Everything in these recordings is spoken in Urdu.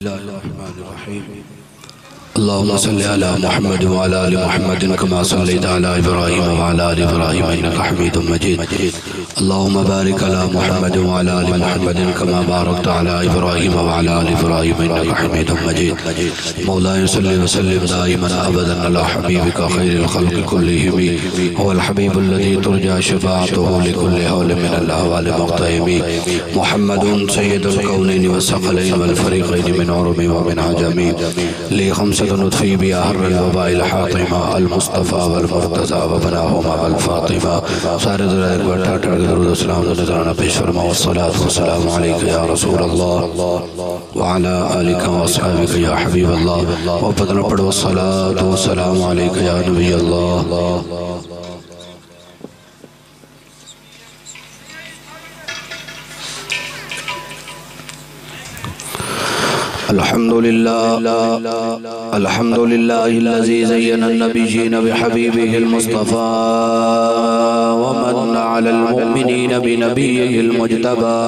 الله الرحمن الرحيم اللهم صل على محمد وعلى آل محمد كما صليت على إبراهيم وعلى آل إبراهيم إنك حميد مجيد اللهم بارك على محمد وعلى آل محمد كما باركت على إبراهيم وعلى آل إبراهيم إنك حميد مجيد مولاي صل وسلم دائما أبدا على حبيبك خير الخلق كلهم هو الحبيب الذي ترجى شفاعته لكل هول من الأهوال مقتهم محمد سيد الكونين والثقلين والفريقين من عرب ومن عجم لي خمسة نطفي بأهر الوباء الحاطمة المصطفى والمرتضى وبناهما والفاطمة سارد رائق وٹاٹر درود السلام نظرانہ پیش فرما والصلاة والسلام علیکہ یا رسول اللہ وعلى آلك وأصحابك يا حبيب الله وبدنا پڑھ والصلاة والسلام علیکہ یا نبی اللہ الحمد لله الذي زين النبيين بحبيبه المصطفى ومن على المؤمنين بنبيه المجتبى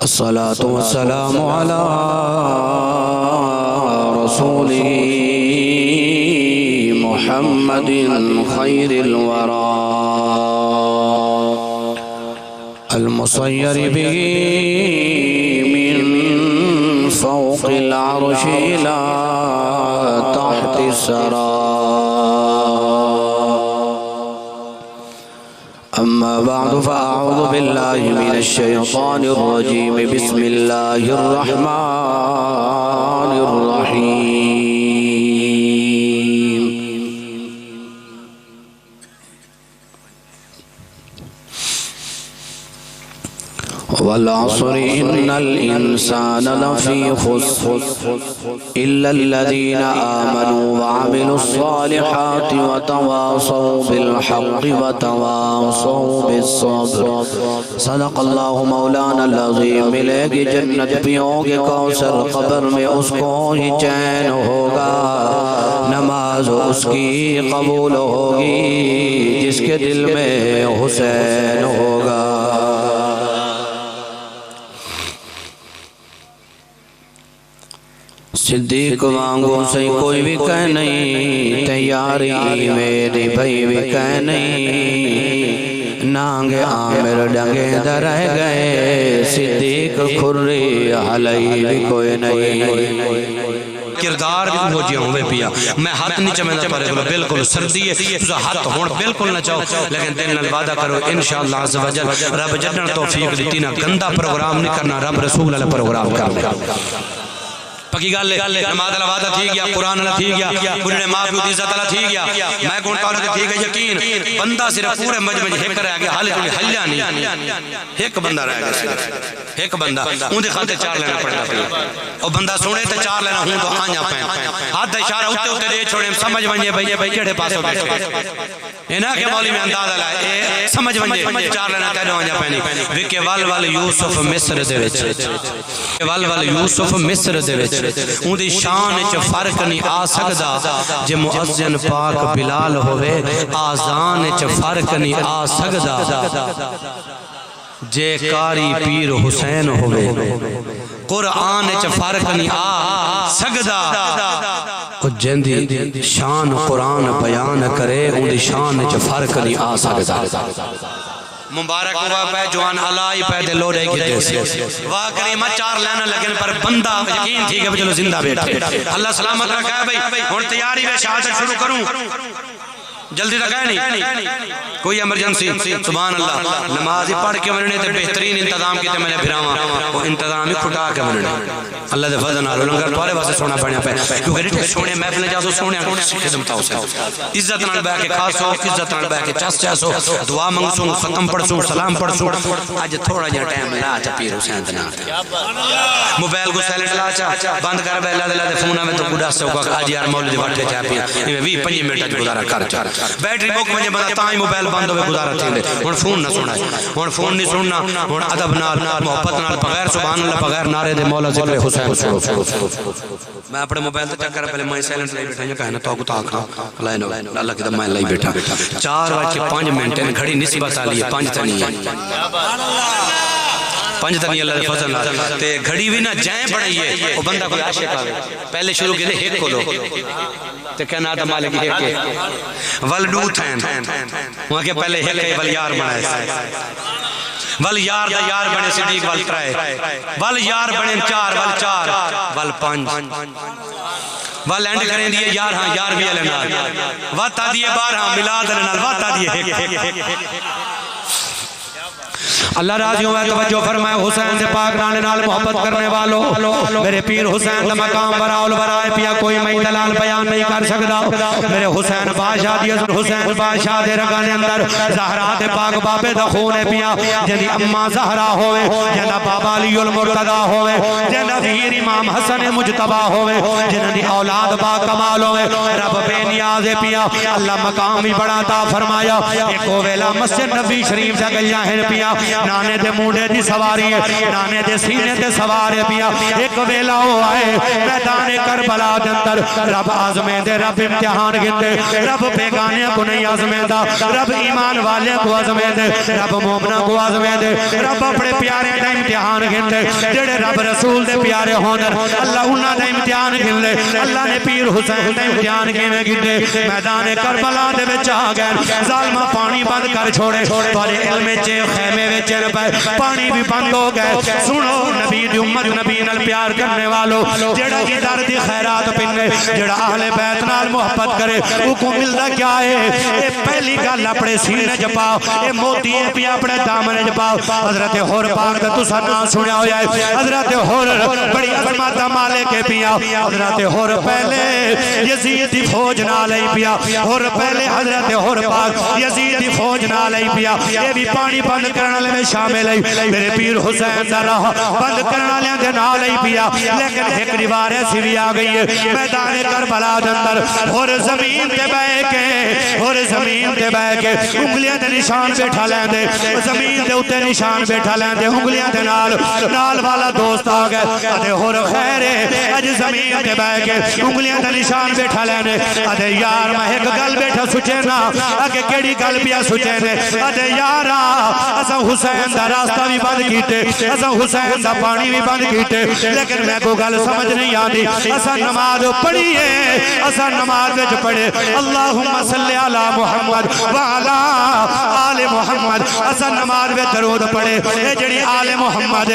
الصلاة والسلام على رسوله محمد خير الورى المصير به من فوق العرش إلى تحت الثرى أما بعد فأعوذ بالله من الشيطان الرجيم بسم الله الرحمن الرحيم والعصر إن الإنسان لفي خسر إلا الذين آمنوا وعملوا الصالحات وتواصوا بالحق وتواصوا بالصبر صدق الله مولانا العظيم ملے گی جنت پیوں گے کوثر قبر میں اس کو ہی چین ہوگا نماز اس کی قبول ہوگی جس کے دل میں حسین ہوگا صدیق وانگو سے کوئی بھی کہہ نہیں تیاری میری بھائی بھی کہہ نہیں نانگے عامر ڈنگے در رہ گئے صدیق کھری حلی بھی کوئی نہیں کردار بھی ہو جی ہوئے پیا میں ہاتھ نہیں چمیں دا پارے بلکل سردی ہے تُسا ہاتھ ہون بلکل نہ چاہو لیکن دل نال وعدہ کرو انشاءاللہ عز و جل رب جنن توفیق دیتی نہ گندہ پروگرام نہیں کرنا رب رسول علیہ پروگرام کرنا پکی گال لے نماز اللہ وعدہ تھی گیا قرآن اللہ تھی گیا انہیں معافی ہوتی عزت اللہ تھی گیا میں گھنٹا اللہ تھی گیا یقین بندہ صرف پورے مجمع ایک رہ گیا حالت انہیں حلیہ نہیں ایک بندہ رہ گیا صرف ایک بندہ ان دے خاطر چار لینا پڑتا پڑا اور بندہ سونے تے چار لینا ہوں تو آنیا پہن ہاتھ دے اشارہ ہوتے ہوتے دے چھوڑے سمجھ بنجے بھئی کیڑے پاسوں بیٹھے اینا کہ مولی میں انداز اللہ ہے سمجھ بنجے چار لینا کہنے آنیا پہنی وکے وال یوسف مصر دے وچ وال یوسف مصر دے وچ ان دی شان چ فرق نہیں آ سکدا جے مؤذن پاک بلال ہوئے آزان چ فرق نہیں آ سکدا جے کاری پیر حسین ہوئے قرآن چ فرق نہیں آ سکدا جندی شان قرآن بیان کرے ان دی شان چ فرق نہیں آ سکدا مبارک ہوا پہ جوان علائی پہ دلو رہے گی جیسے واہ کریمہ چار لینا لیکن پر بندہ یقین تھی کہ چلو زندہ بیٹھے اللہ سلامت رکھا ہے بھئی اور تیاری میں شہادت شروع کروں جلدی رکھا ہے نہیں کوئی ایمرجنسی سبحان اللہ نمازی پڑھ کے مننے تے بہترین انتظام کی تے میں نے بھراواں وہ انتظامی کھٹا کے مننے اللہ دے فضل نال لنگر توارے واسے سونا پڑھنے پہ کیونکہ رٹھے سونے محفل جاسو سونے خدمت ہو سے عزت نال بہ کے خاصو عزت نال بہ کے چاس چاسو دعا منگسوں ختم پڑھسوں سلام پڑھسوں آج تھوڑا جا ٹائم لا چا پیر حسین دنا موبائل کو سائلنٹ لا چا بند کر بے اللہ دے فونہ میں تو گڈا سے ہوگا آج یار مولدی بٹھے چا پیا میں 20-25 منٹ گزارا کر چا بیٹری موک مجھے بندہ تائیں موبائل بند ہوئے گزارا تھی لے ہون فون نہ سونا ہے ہون فون نہیں سننا ہون عدب نال محبت نال بغیر سبحان اللہ بغیر نعرے دے مولا ذکر حسین سنو میں اپنے موبائل تے چکر پہلے میں سائلنٹ لے بیٹھا یہ کہنا تو کو تاک اللہ کی دم میں لے بیٹھا 4 بج کے 5 منٹ گھڑی نسبت آ لی 5 تے نہیں ہے پنج تنی اللہ دے فضل تے گھڑی بھی نہ جائیں بڑھائیے وہ بندہ کوئی عاشق آوے پہلے شروع کے لئے ایک کھولو تے کہنا آدھا مالک ایک ہے والڈو تھین وہاں کے پہلے ایک ہے والیار بنائے والیار دا یار بنے صدیق والترائے والیار بنے چار والچار والپنج والینڈ کریں دیئے یار ہاں یار بھی علنال واتا دیئے بار ہاں ملاد علنال واتا دیئے اللہ راضی ہوئے توجہ فرمائے حسین سے پاک نانے نال محبت کرنے والوں میرے پیر حسین دا مقام براؤل برائے پیا کوئی میں دلال بیان نہیں کر سکتا میرے حسین بادشاہ دی حسین بادشاہ دے رگانے اندر زہرا دے پاک بابے دا خونے پیا جنہی اماں زہرا ہوئے جنہ بابا علی المرتضی ہوئے جنہ دھیر امام حسن مجتبہ ہوئے جنہ دی اولاد با کمال ہوئے رب بے نیاز پیا اللہ مقام بھی بڑا تا فرمایا ایک ویلا مسجد نبی شریف سے گلیاں ہیں پیا نانے دے موڑے دی سواری ہے نانے دے سینے دے سوارے پیا ایک ویلا ہو آئے میدان کربلا دے اندر رب آزمے دے رب امتحان گندے رب بیگانے کو نہیں آزمے دا رب ایمان والے کو آزمے دے رب مومنہ کو آزمے دے رب اپنے پیارے دا امتحان گندے جڑے رب رسول دے پیارے ہونر اللہ انہاں دا امتحان گندے اللہ نے پیر حسین دا امتحان گندے میدان کربلا دے بچ آ گئے ظالمہ پانی بند کر چھوڑے پارے علم چے خیمے وچ پانی بھی بند ہو گئے سنو نبی دی امت نبی نال پیار کرنے والو جڑا کی درد خیرات پنے جڑا اہل بیت نال محبت کرے وہ کو ملدا کیا ہے اے پہلی گل اپنے سینے چ پاؤ اے موتی پیا اپنے دامن چ پاؤ حضرت حور پاک دا تساں نام سنیا ہویا ہے حضرت حور بڑی عظمت دا مالک پیا حضرت حور پہلے یزید دی فوج نال ہی پیا حور پہلے حضرت حور پاک یزید دی فوج نال ہی پیا اے بھی پانی بند کرنے میں شامل ہے میرے پیر حسین دا راہ بند کرنا لیں دے نال ہی پیا لیکن ایک دیوار ایسی بھی آ گئی ہے میدان کربلا دے اندر اور زمین تے بہ کے اور زمین تے بہ کے انگلیاں تے نشان بیٹھا لیں دے زمین دے اوتے نشان بیٹھا لیں دے انگلیاں تے نال والا دوست آ گئے اتے اور خیر اج زمین تے بہ کے انگلیاں تے نشان بیٹھا لیں دے اتے یار میں ایک گل بیٹھا سوچے نا اگے کیڑی گل پیا سوچے نے اتے یارا اساں حسین دا راستہ بھی بند کیتے اساں حسین دا پانی بھی بند کیتے لیکن میں کو گل سمجھ نہیں آتی اساں نماز پڑھیے اساں نماز وچ پڑھے اللہم صلی علی محمد وعلی آل محمد اساں نماز وچ درود پڑھے اے جڑی آل محمد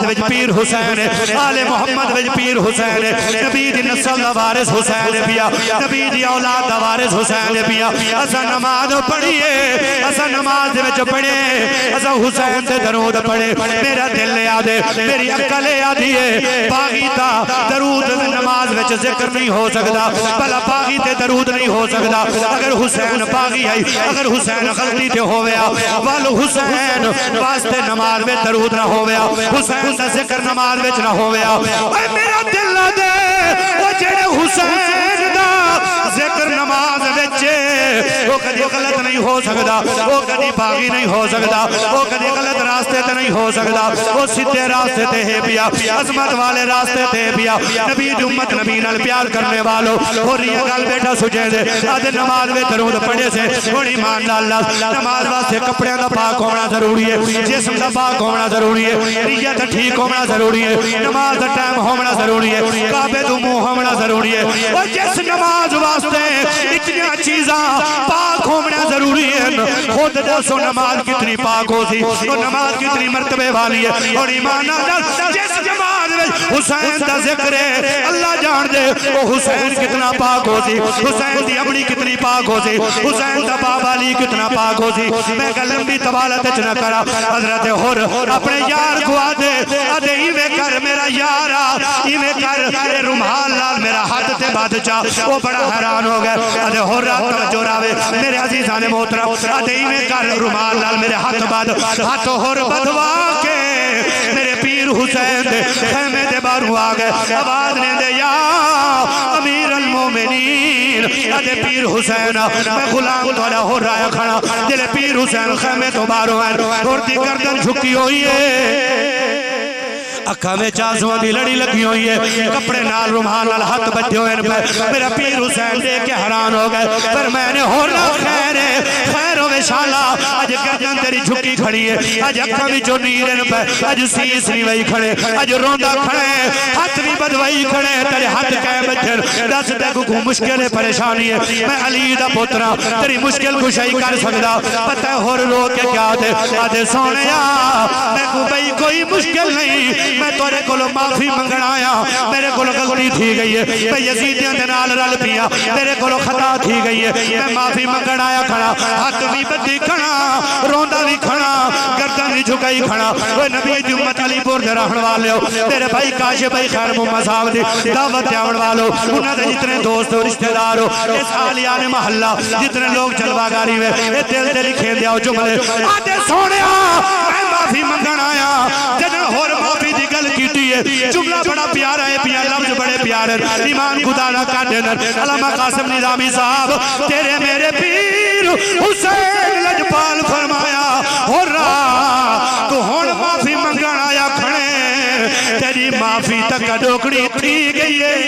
وچ پیر حسین آل محمد وچ پیر حسین نبی دی نسل دا وارث حسین پیا نبی دی اولاد دا وارث حسین پیا اساں نماز پڑھیے اساں نماز وچ پڑھے اساں حسین سے درود پڑھے میرا دل یاد ہے میری عقل یاد ہے باغی دا درود نماز وچ ذکر نہیں ہو سکدا بھلا باغی تے درود نہیں ہو سکدا اگر حسین باغی ہے اگر حسین غلطی تے ہویا وال حسین واسطے نماز میں درود نہ ہویا حسین دا ذکر نماز وچ نہ ہویا اے میرا دل دے او جڑے حسین دا ذکر نماز وچ وہ کدی غلط نہیں ہو سکدا وہ کدی باغی نہیں ہو سکدا وہ کدی غلط راستے تے نہیں ہو سکدا وہ سیدھے راستے تے ہے پیا عظمت والے راستے تے ہے پیا نبی دی امت نبی نال پیار کرنے والو اور یہ گل بیٹھا سوچے دے اد نماز میں درود پڑھے سے اور ایمان نال نماز واسطے کپڑے دا پاک ہونا ضروری ہے جسم دا پاک ہونا ضروری ہے نیت ٹھیک ہونا ضروری ہے نماز دا ٹائم ہونا ضروری ہے کعبے تو منہ ہونا ضروری ہے اور جس نماز واسطے اتنی چیزاں پاک ہونا ضروری ہے خود دسو نماز کتنی پاک ہو سی اور نماز کتنی مرتبے والی ہے اور ایمان جس نماز میں حسین دا ذکر ہے اللہ جان دے وہ حسین کتنا پاک ہو سی حسین دی اپنی کتنی پاک ہو سی حسین دا بابا علی کتنا پاک ہو سی میں کہ لمبی طوالت چنا کرا حضرت حر اپنے یار کو آدھے آدھے ایوے کر میرا یارا ایوے کر رمحال لال میرا ہاتھ تے بادشاہ وہ بڑا حیران ہو گئے آدھے حر توجہ راوے میرے عزیزان محترم آدھے ایوے کر رمحال لال میرے ہاتھ ہاتھ حر بدوا کے میرے پیر حسین دے خیمے دے بارو آگئے آواز نے دے یا امیر المومنین آدھے پیر حسین میں غلام توڑا ہو رہا ہے کھڑا دل پیر حسین خیمے تو بارو ہے اور دی گردن جھکی ہوئی ہے اکھاں میں چازوں دی لڑی لگی ہوئی ہے کپڑے نال رومال نال ہاتھ بچے ہوئے میرا پیر حسین دیکھ کے حیران ہو گئے پر میں نے ہونا خیر ہے خیر ہوئے شالا اج گردن تیری جھکی کھڑی ہے اج اکھاں بھی جو نیرن پہ اج سیس نہیں وہی کھڑے اج روندا کھڑے ہاتھ بھی بدوائی کھڑے تیرے ہاتھ کہے بچن دس تے کو مشکل پریشانی ہے میں علی دا پوترا تیری مشکل کشائی کر سکدا پتہ ہور رو کے کیا دے آدھے سونیا میں کو بھئی کوئی مشکل نہیں میں تورے کولو معافی منگنا آیا میرے کولو غلطی تھی گئی ہے میں یزیدیاں دے نال رل پیا میرے کولو خطا تھی گئی ہے میں معافی منگنا آیا کھڑا ہاتھ بھی بدی کھڑا روندا بھی کھڑا گردن بھی جھکائی کھڑا وہ نبی دی امت علی پور دے رہن والے ہو میرے بھائی کاشف بھائی خیر محمد صاحب دی دعوت آون والو انہاں دے جتنے دوست اور رشتہ دار ہو اس حالیان محلہ جتنے لوگ جلوہ گاری میں اے دل دے لکھے دیا جملے آدھے سونیا میں معافی منگنا آیا جدن ہور معافی دی گل کیتی ہے جملہ بڑا پیارا ہے پیا لفظ بڑے پیارے ایمان خدا نہ کاٹے نر علامہ قاسم نظامی صاحب تیرے میرے پیر حسین لجپال فرمایا ہو رہا تو ہون معافی منگنا آیا کھڑے تیری معافی تک ڈوکڑی تھی گئی ہے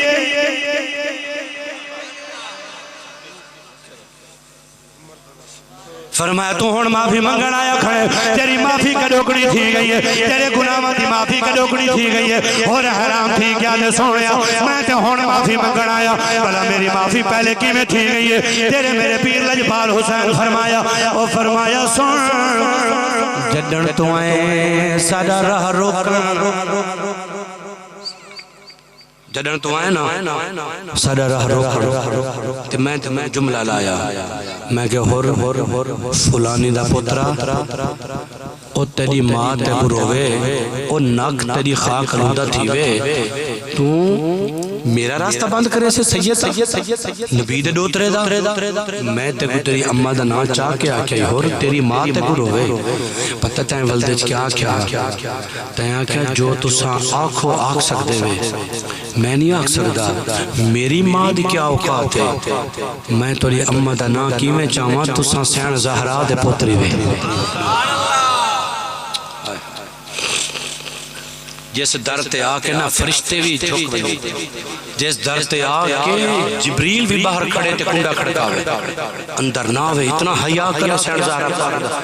فرمایا تو ہون معافی منگنا آیا کھڑے تیری معافی کا ڈوکڑی تھی گئی ہے تیرے گناہوں دی معافی کا ڈوکڑی تھی گئی ہے اور حرام تھی کیا نے سونیا میں تے ہون معافی منگنا آیا بھلا میری معافی پہلے کی میں تھی گئی ہے تیرے میرے پیر لجپال حسین فرمایا او فرمایا سن جدن تو آئے ساڈا راہ روکنا جدن تو آئے نا ساڈا راہ روکنا تے میں جملہ لایا میں کہ ہور فلانی دا پترا او تیری ماں تے گروے او ناک تیری خاک لودہ تھیوے تو میرا راستہ بند کرے سے سید نبی دے دوترے دا میں تے کو تیری اممہ دا نا چاہ کے آکیا ہور تیری ماں تے گروے پتہ تائیں والدج کیا آکیا تائیں آکیا جو تساں آنکھو آنکھ سکتے ہوئے میں نہیں آنکھ سکتا میری ماں دی کیا اوقات ہے میں تیری اممہ دا نا کی میں چاہاں تساں سین زہرا دے پوتری وے جس در تے آکے نا فرشتے بھی جھک بنی جس در تے آکے جبریل بھی باہر کھڑے تے کنڈا کھڑکاوے اندر ناوے اتنا حیاء کرے سین زہرا پاردا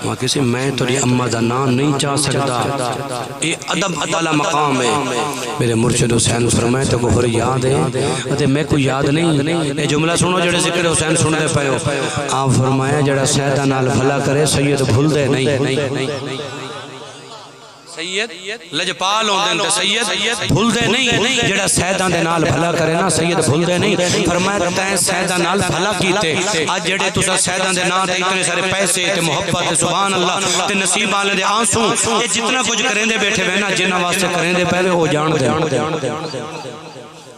وہاں کسی میں توری اممہ دا نام نہیں چاہ سکتا اے ادب عدالہ مقام ہے میرے مرشد حسین فرمائے تو کو ہر یاد ہے میں کوئی یاد نہیں اے جملہ سنو جڑے ذکر حسین سن دے پہو آپ فرمایا جڑا سیدہ نال بھلا کرے سید بھول دے نہیں سید لجپال ہوں دن تے سید بھول دے نہیں جڑا سیدہ دے نال بھلا کرے نا سید بھول دے نہیں فرمایا تین سیدہ نال بھلا کیتے آج جڑے تسا سیدہ دے نال اتنے سارے پیسے تے محبت سبحان اللہ تے نصیب آنے دے آنسوں یہ جتنا کچھ کریں دے بیٹھے بہنا جنہ واسطے کریں دے پہلے وہ جان دے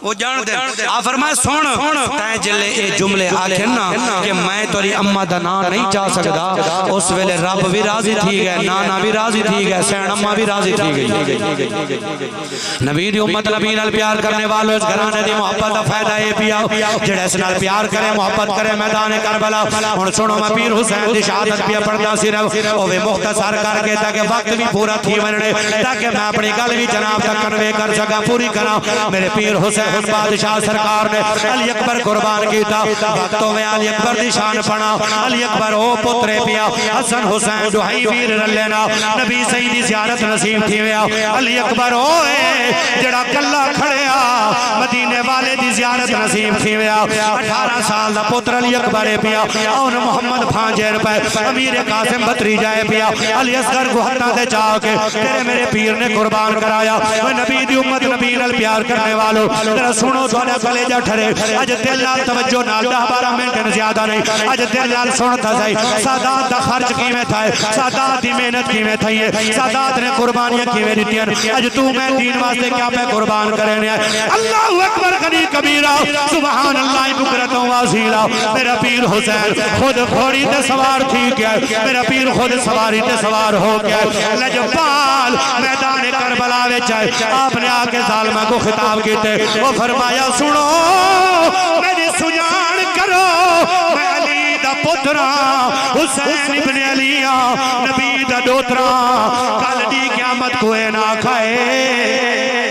وہ جان دے آپ فرمائے سون تائیں جلے اے جملے آکھن نا کہ میں توری اممہ دا نا نہیں چاہ سکتا اس ویلے رب بھی راضی تھی گئے نانا بھی راضی تھی گئے سین اممہ بھی راضی تھی گئی نبی دی امت نبی نال پیار کرنے والوں اس گھرانے دی محبت دا فائدہ اے پیا جڑے اس نال پیار کرے محبت کرے میدان کربلا ہن سنو میں پیر حسین دی شہادت پیا پڑھدا صرف اوے مختصر کر کے تاکہ وقت بھی پورا تھی وننے تاکہ میں اپنی گل بھی جناب تک کنوے کر سکا پوری کراں میرے پیر حسین بادشاہ سرکار نے علی اکبر قربان کیتا وقتوں میں علی اکبر دی شان پڑھا علی اکبر او پترے پیا حسن حسین دہائی ویر رلینا نبی سیدی زیارت نصیب تھی ویا علی اکبر اوے جڑا کلا کھڑیا مدینے والے دی زیارت نصیب تھی ویا 18 سال دا پتر علی اکبر پیا اون محمد بھانجے پہ امیر قاسم بطری جائے پیا علی اصغر کو ہتھاں تے چاہ کے تیرے میرے پیر نے قربان کرایا نبی دی امت نبی نال پیار کرنے والوں سنو تھوڑا کلیجہ ٹھرے اج دل لال توجہ نال 10-12 منٹ زیادہ نہیں اج دل لال سنتا سائی سادات دا خرچ کی میں تھا سادات دی محنت کی میں تھا سادات نے قربانیاں کی میں دیتی ہیں اج تو میں دین واسطے کیا پہ قربان کرنے ہیں اللہ اکبر غنی کبیرہ سبحان اللہ بکرت و واسیلہ میرا پیر حسین خود گھوڑی تے سوار تھی گیا میرا پیر خود سواری تے سوار ہو گیا لجپال میدان کربلا وچ آپ نے آ کے ظالمہ کو خطاب کیتے وہ فرمایا سنو میری سجان کرو میں علی دا پترا حسین ابن علیہ نبی دا دوترا کل دی قیامت کوئے نہ کھائے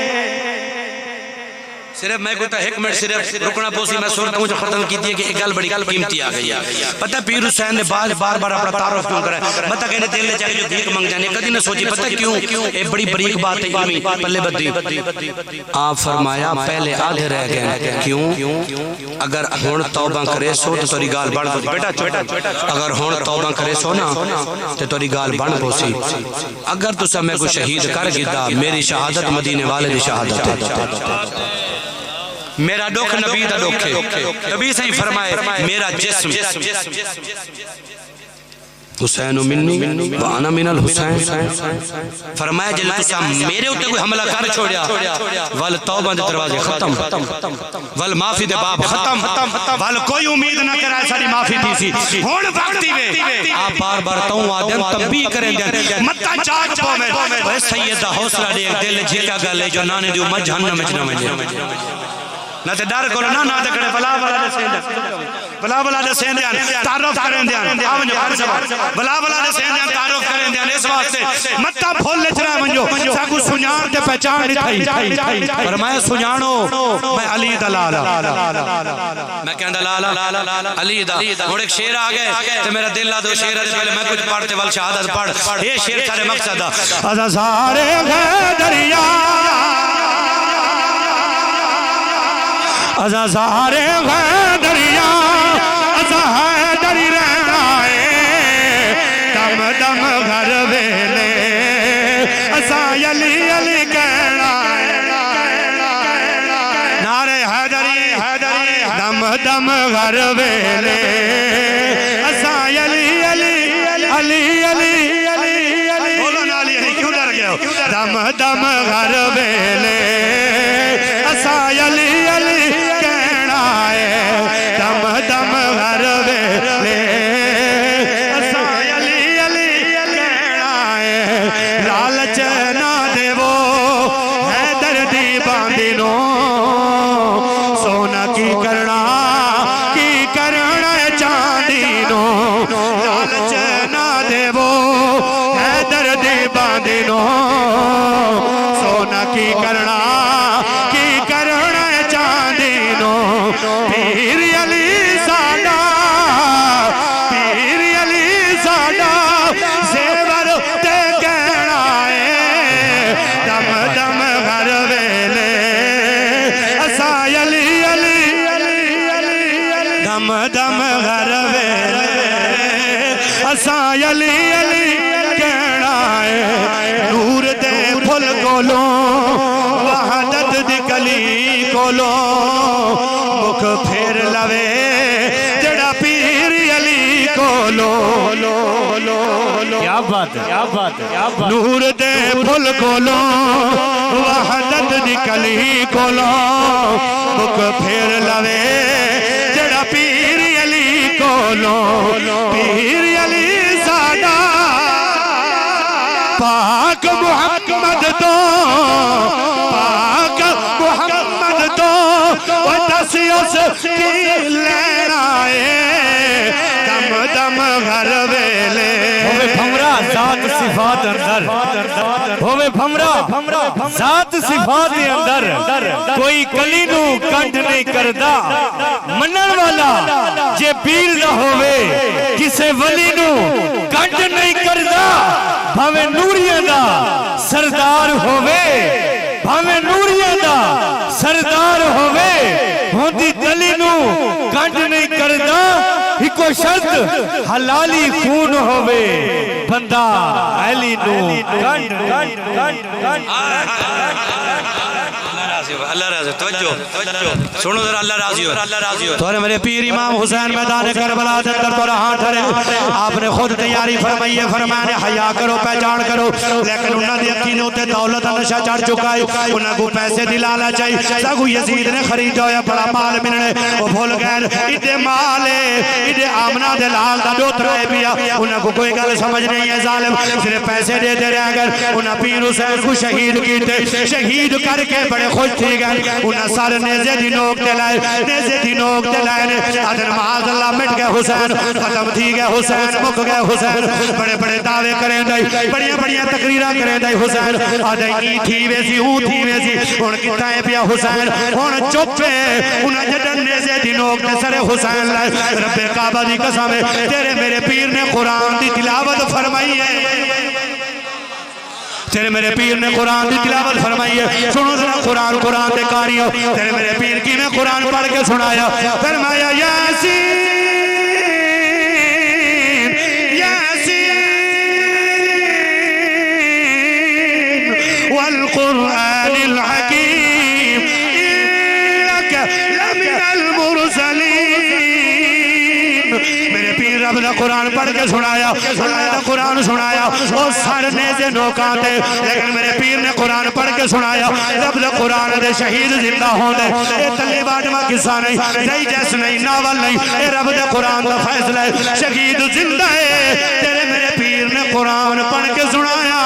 صرف میں کہتا ایک منٹ صرف رکنا پوسی میں صورت مجھے ختم کی دیئے کہ ایک گل بڑی قیمتی آ گئی ہے پتہ پیر حسین نے بار بار اپنا تعارف کیوں کرا ہے پتہ کہنے دل لے جائے جو بھیک منگ جانے کدی نہ سوچی پتہ کیوں ایک بڑی بریک بات ہے علمی پلے بدی آپ فرمایا پہلے آدھے رہ گئے کیوں اگر ہون توبہ کرے سو تو توری گال بڑھ پوسی بیٹا اگر ہون توبہ کرے سو نا تو توری گال بڑھ پوسی اگر تو سب میں کو شہید کر گیا میری شہادت مدینے والے دی شہادت ہے میرا دکھ نبی دا دکھ ہے نبی سے ہی فرمائے میرا جسم حسین منی وانا من الحسین فرمایا جل تسا میرے ہوتے کوئی حملہ کر چھوڑیا وال توبہ دے دروازے ختم وال معافی دے باب ختم وال کوئی امید نہ کرائے ساری معافی تھی سی ہون وقتی میں آپ بار بار تاؤں آدم تنبیہ کریں دیں متا جاگ پو میں وہ سیدہ حوصلہ دے دل جھکا گلے جو نانے دیو مجھنم مجھنم نہ تے ڈر کو نہ دکڑے بلا دے سیندیاں بلا دے سیندیاں تعارف کریں دیاں آونجو ہر سبا بلا دے سیندیاں تعارف کریں دیاں اس واسطے متا پھول لے چرا منجو ساکو سنیار تے پہچان نہیں تھئی فرمایا سنیانو میں علی دلالا میں کہن دلالا علی دا اور ایک شعر آ گئے تے میرا دل لا دو شعر دے پہلے میں کچھ پڑھتے وال شہادت پڑھ یہ شعر سارے مقصد دا سارے دریا ازا سارے دریا ازا دری رہنا ہے دم دم گھر ویلے ازا علی علی کہنا ہے نعرے حیدری دم دم گھر ویلے ازا علی علی علی علی بولو نا علی علی کیوں ڈر گئے ہو دم دم گھر ویلے ازا علی علی دم دم گھر ویلے اساں علی علی کہنا ہے لالچ نہ دیو حیدر دی باندینو سونا کی کرنا چاندینو لالچ نہ دیو حیدر دی باندینو سونا کی کرنا چاندینو پیر علی ساڈا زیور تے کہنا ہے دم دم گھر ویلے اساں علی علی دم دم گھر ویلے اساں علی علی کہنا ہے نور دے پھل کولوں وحدت دی کلی کولوں مکھ پھر لوے جڑا پیر علی کولو کیا بات ہے نور دے پھل کولو وحدت دی کلی کولو مکھ پھر لوے جڑا پیر علی کولو پیر علی ساڈا پاک محمد تو پاک محمد تو دسی اس کی لینا ہے دم دم گھر ویلے ہوئے بھمرا ذات صفات اندر ہوئے بھمرا ذات صفات اندر کوئی کلی نو کنڈ نہیں کردہ منن والا جے پیر نہ ہوئے کسے ولی نو کنڈ نہیں کردہ بھاوے نوریہ دا سردار ہوئے بھاوے نوریہ دا سردار ہوئے ہوندی گلی نو کنڈ نہیں کردہ ہکو شرط حلالی خون ہوئے بندہ علی نو کنڈ اللہ راضی توجہ سنو ذرا اللہ راضی ہو تو میرے پیر امام حسین میدان کربلا دے اندر تو رہاں ٹھرے آپ نے خود تیاری فرمائی ہے فرمانے حیا کرو پہچان کرو لیکن انہاں دی اکھی نے تے دولت نشہ چڑھ چکا ہے انہاں کو پیسے دلانا چاہیے سگو یزید نے خریدا ہویا بڑا مال ملنے وہ بھول گئے ایڈے مال ایڈے آمنہ دے لال دا دوترا ہے پیا انہاں کو کوئی گل سمجھ نہیں ہے ظالم صرف پیسے دے دے رہے اگر انہاں پیر حسین کو شہید کیتے شہید کر کے بڑے خوش تھے کھڑی گئے انہیں سارے نیزے دی نوک تے لائے نیزے دی نوک تے لائے آدھر معاذ اللہ مٹ گئے حسین ختم تھی گئے حسین مک گئے حسین بڑے بڑے دعوے کریں دائی بڑیاں بڑیاں تقریرہ کریں دائی حسین آدھر ای تھی ویسی اون تھی ویسی ان کی تائیں پیا حسین ان چپے انہیں جدن نیزے دی نوک تے سر حسین لائے رب کعبہ دی قسم ہے تیرے میرے پیر نے قرآن دی تلاوت فرمائی ہے تیرے میرے پیر نے قرآن دی تلاوت فرمائی ہے سنو ذرا قرآن قرآن دے کاریوں تیرے میرے پیر کی میں قرآن پڑھ کے سنایا فرمایا یاسین یاسین والقرآن الحکیم انک لمن المرسلین میرے پیر رب نے قرآن پڑھ کے سنایا اللہ نے قرآن سنایا اور سر نیزے نوکاتے لیکن میرے پیر نے قرآن پڑھ کے سنایا رب نے قرآن دے شہید زندہ ہوں دے اے تلی باٹمہ قصہ نہیں نہیں جیس نہیں ناول نہیں اے رب نے قرآن دا فیصلہ ہے شہید زندہ ہے تیرے میرے پیر نے قرآن پڑھ کے سنایا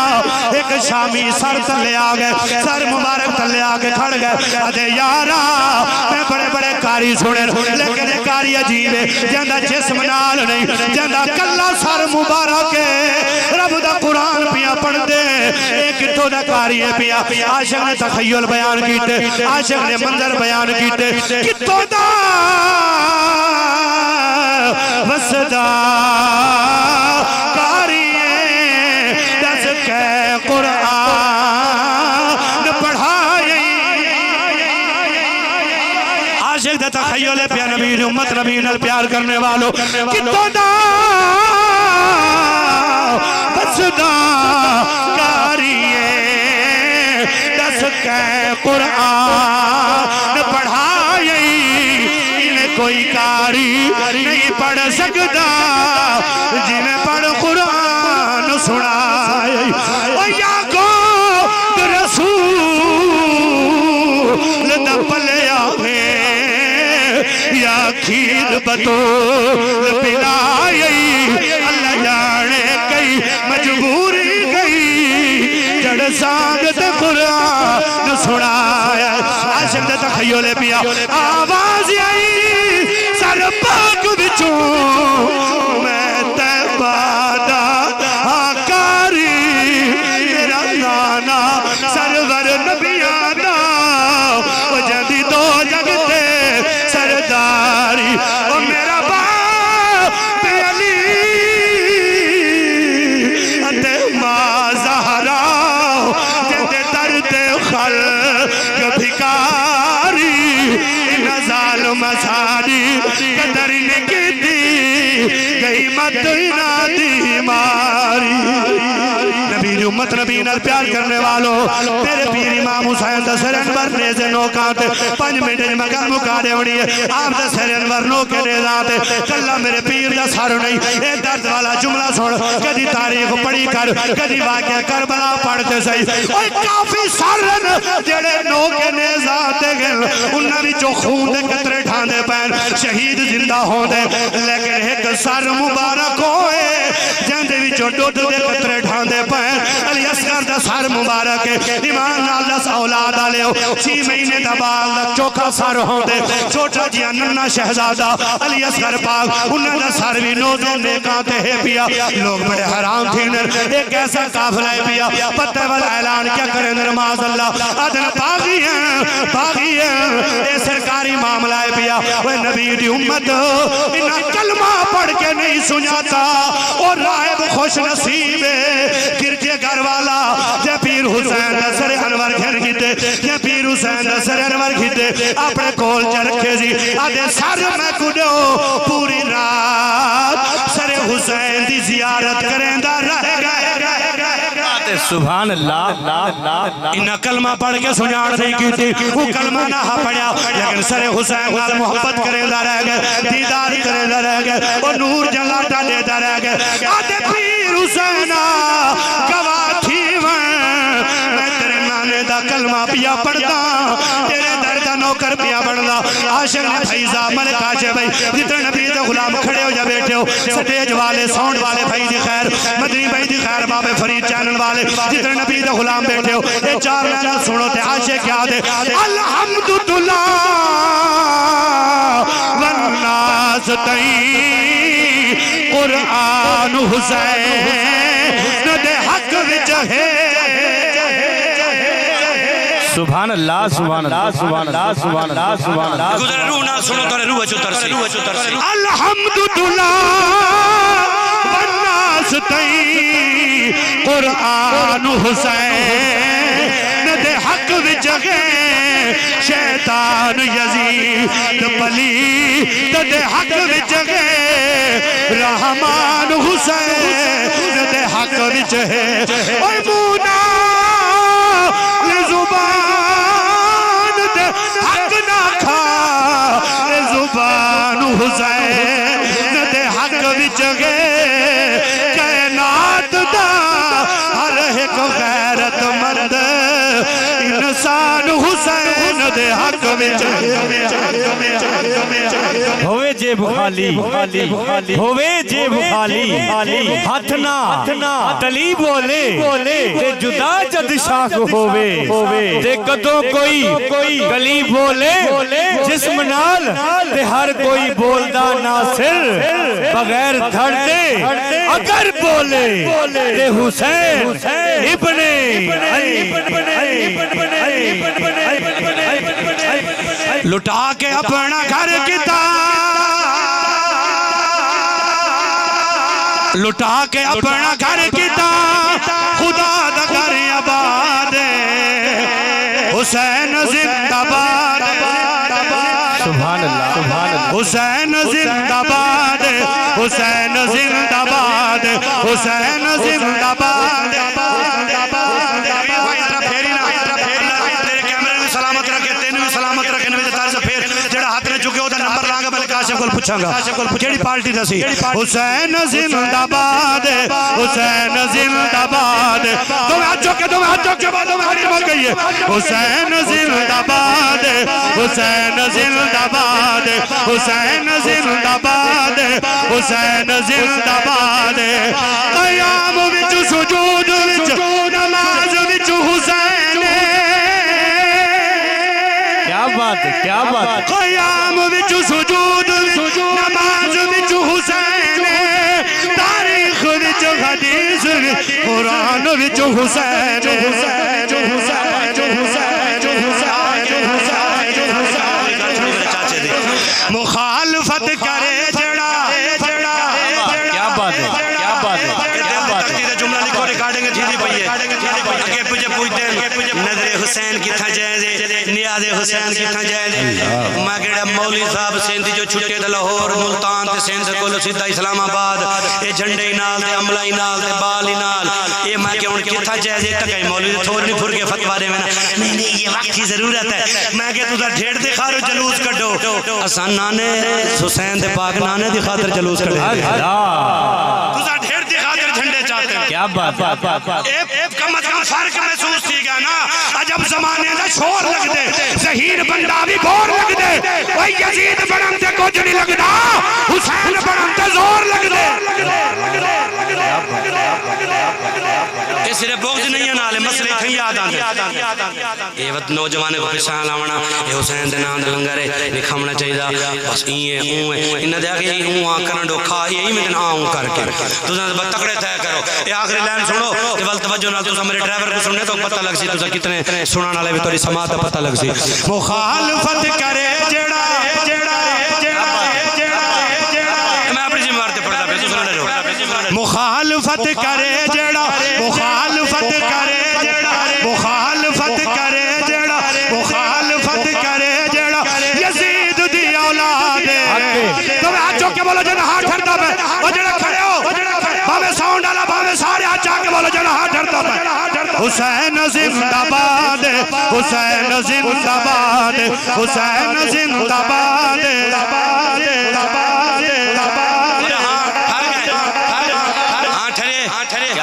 ایک شامی سر تلے آگئے سر مبارک تلے آگے کھڑ گئے ادھے یارا میں بڑے بڑے کاری سنے لیکن ایک کاری عجیب ہے جندہ جسم نال نہیں جندہ کلہ سر مبارک ہے رب دا قرآن پیا پڑھ دے ایک تو دا کاری ہے پیا عاشق نے تخیل بیان کیتے عاشق نے منظر بیان کیتے کتو دا وسدا کاری ہے دس کے قرآن پڑھائی عاشق دا تخیل ہے پیا نبی امت نبی نل پیار کرنے والوں کتو دا وسدا کاری ہے دس کے قرآن پڑھائی انہیں کوئی کاری نہیں پڑھ سکتا جنہیں پڑھ قرآن سنائی اور یا کو رسول دا پلے آگے یا کھیر بطول پلائی اللہ جانے کئی مجبوری گئی جڑ سانگت قرآن سنایا عاشق دا تخیل پیا آواز آئی سر پاک بچوں میں تیبادا آکاری میرا نانا سرور نبی آنا وہ جدی دو جگتے سرداری اور میرا باپ علی اتے ماں زہرا جدے درد خلق بھکاری ظالم ساری قدر نکتی گئی مت نادی ماری نبی امت نبی نال پیار کرنے والوں میرے پیر امام حسین دا سر انور نیزے نوکاتے 5 منٹ مگر مکارے ہوڑی ہے آپ دا سر انور نوکے نیزاتے کلہ میرے پیر دا سر نہیں اے درد والا جملہ سوڑ کدی تاریخ پڑھی کر کدی واقعہ کربلا پڑھتے صحیح اوہ کافی سرن جڑے نوکے نیزاتے گئے انہاں بھی جو خون دے قطرے ڈھاندے پین شہید زندہ ہوں دے لیکن ایک سر مبارک ہوئے جندے بھی جو ڈوٹ دے قطرے ڈھاندے پین علی اصغر دا سر مبارک ہے ایمان اللہ سا اولاد آلے ہو 6 مہینے دا بال چوکا سر ہوں دے چھوٹا جی ننہ شہزادہ علی اصغر پاک انہوں دا سر بھی نوزوں نیکاتے ہیں پیا لوگ بڑے حرام تھینر ایک ایسا قافلہ ہے پیا پتہ والا اعلان کیا کریں نرماز اللہ ادھر باغی ہیں اے سرکاری معاملہ ہے پیا وہ نبی دی امت انہا کلمہ پڑھ کے نہیں سناتا اور رائب خوش نصیب ہے گرجے گھر والا جے پیر حسین دا سر انور گھر گھتے جے پیر حسین دا سر انور گھتے اپنے کول چا رکھے جی آدھے سر میں کڈو پوری رات سر حسین دی زیارت کریں دا رہ گئے سبحان اللہ انہا کلمہ پڑھ کے سنیان نہیں کی تھی وہ کلمہ نہ پڑھیا لیکن سر حسین نال محبت کریں دا رہ گئے دیدار کریں دا رہ گئے اور نور جلاتا لے دا رہ گئے آدھے پیر حسین گواہ تھی میں تیرے نانے دا کلمہ پیا پڑھتا تیرے درد دا نوکر پیا بندا عاشق نے بھائی زامل کاجے بھائی جتنے نبی دے غلام کھڑے ہو جا بیٹھے ہو سٹیج والے ساؤنڈ والے بھائی دی خیر مدنی بھائی دی خیر بابے فرید چینل والے جتنے نبی دے غلام بیٹھے ہو اے چار لینا سنو تے عاشق کیا دے الحمدللہ والناس تئی قرآن حسین دے حق وچ ہے سبحان اللہ سبحان اللہ سبحان اللہ سبحان اللہ سبحان اللہ گزر روح نہ سنو تو روح چتر سی الحمدللہ والناس تئی قرآن حسین دے حق وچ ہے شیطان یزید پلیت دے حق وچ ہے رحمان حسین دے حق وچ ہے اوے مونا زبان دے حق نہ کھا زبان حسین دے حق وچ گئے کائنات دا ہر ایک غیرت مند انسان حسین دے حق وچ ہوئے جے بخالی ہوئے جے بخالی ہاتھ نہ تلی بولے تے جدا جد شاخ ہوئے تے کدوں کوئی گلی بولے جسم نال تے ہر کوئی بولدا ناصر بغیر دھڑ دے اگر بولے تے حسین ابن لٹا کے اپنا گھر کتا لٹا کے اپنا گھر کتا خدا دا گھر آباد حسین زندہ باد سبحان اللہ سبحان اللہ حسین زندہ باد حسین زندہ باد حسین زندہ باد سلامت رکھے تینوں بھی سلامت رکھے نبی طرز پھر جڑا ہاتھ نے چکے ہوتا نمبر لانگا میں کاشف کو پوچھاں گا جڑی پارٹی دسی حسین زندہ باد حسین زندہ باد تمہیں ہاتھ چکے بعد تمہیں ہاتھ مل گئی ہے حسین زندہ باد حسین زندہ باد حسین زندہ باد حسین زندہ باد قیام وچ سجود وچ نماز وچ حسین کیا بات قیام وچ سجود وچ نماز وچ حسین تاریخ وچ حدیث قرآن وچ حسین مخالفت کرے جڑا کیا بات ہے کیا بات ہے جملہ لکھو ریکارڈنگ تھی پئی ہے اگے پوچھے پوچھتے نظر حسین کتھا جائے دے نیاز حسین کتھا جائے دے میں کہڑا مولوی صاحب سندھ جو چھٹے تے لاہور ملتان تے سندھ کولو سیدھا اسلام آباد اے جھنڈے نال تے عملہ نال تے بال نال اے میں کہ ہن کتھا جائے دے تکے مولوی تھوڑ نہیں پھر کے فتوا دے میں نے یہ وقت کی ضرورت ہے میں کہ تساں ڈھیڑ دے خارو جلوس کڈو اساں نانے حسین دے پاک نانے دی خاطر جلوس کڈے تساں ڈھیڑ دے خاطر جھنڈے چاہتے ہیں کیا بات کم از کم فرق محسوس تھی گا نا عجب زمانے دا شور لگ دے ظہیر بندہ بھی بور لگ دے وہ یزید بڑھن تے کچھ نہیں لگ دا حسین بڑھن تے زور لگ دے یہ صرف بغض نہیں ہے نالے مسئلے تھیں یاد آنے یہ وقت نوجوانے کو پسان لاؤنا یہ حسین دے نام دے لنگرے نکھامنا چاہیے بس انہیں دیا کہ یہ آن کرن دو کھا یہی میں دن آن کر کے تو بس تکڑے تھے کرو یہ آخری لائن سنو یہ وقت توجہ نہ تو میرے ڈرائیور کو سننے تو پتہ لگ سی تو کتنے سنانا لے بھی توری سماعت پتہ لگ سی مخالفت کرے جڑا میں اپنی ذمہ وارتے پڑھتا پہ تو سننے رہو مخالفت کرے جڑا مخالفت کرے جڑا مخالفت کرے جڑا مخالفت کرے جڑا یزید دی اولاد تمہیں ہاتھ چوک کے بولو جنہا ہاتھ ڈھرتا پہ وہ جڑا کھڑے ہو باوے ساؤنڈ آلا باوے سارے ہاتھ چاک کے بولو جنہا ہاتھ ڈھرتا پہ حسین زندہ باد حسین زندہ باد حسین زندہ باد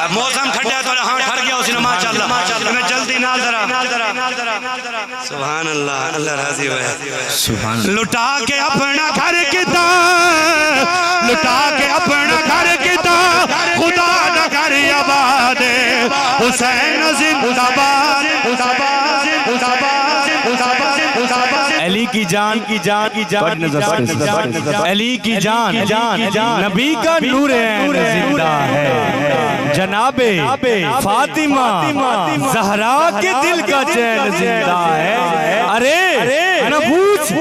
موسم ٹھنڈا تو ہاں ٹھر گیا اسی نے ماشاءاللہ میں جلدی نال سبحان اللہ اللہ راضی ہوئے لٹا کے اپنا گھر کتا لٹا کے اپنا گھر کتا خدا نہ کر آباد حسین زندہ باد علی کی جان کی جان کی جان علی کی جان نبی کا نور عین زندہ ہے جناب فاطمہ زہرا کے دل کا چین زندہ ہے ارے نہ پوچھ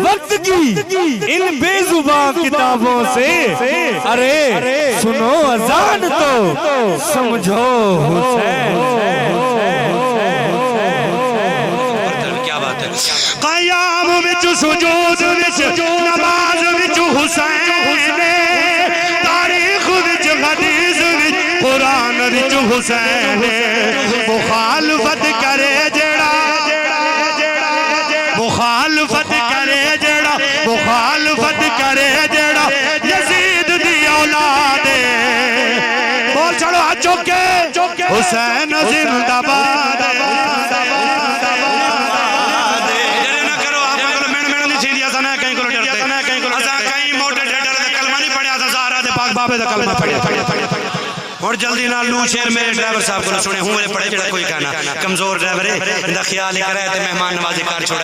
وقت کی ان بے زبان کتابوں سے ارے سنو اذان تو سمجھو حسین قیام وچ سجود وچ نماز وچ حسین تاریخ وچ حدیث وچ قرآن وچ حسین مخالفت کرے جڑا مخالفت کرے جڑا مخالفت کرے جڑا یزید دی اولاد بول چڑھو ہاتھ چوک کے حسین زندہ باد بابے دا کلمہ پڑھیا اور جلدی نہ لو شیر میرے ڈرائیور صاحب کو سنے ہوں میرے پڑھے جڑا کوئی کہنا کمزور ڈرائیور ہے اندہ خیال ہی کرائے تے مہمان نوازی کار چھوڑا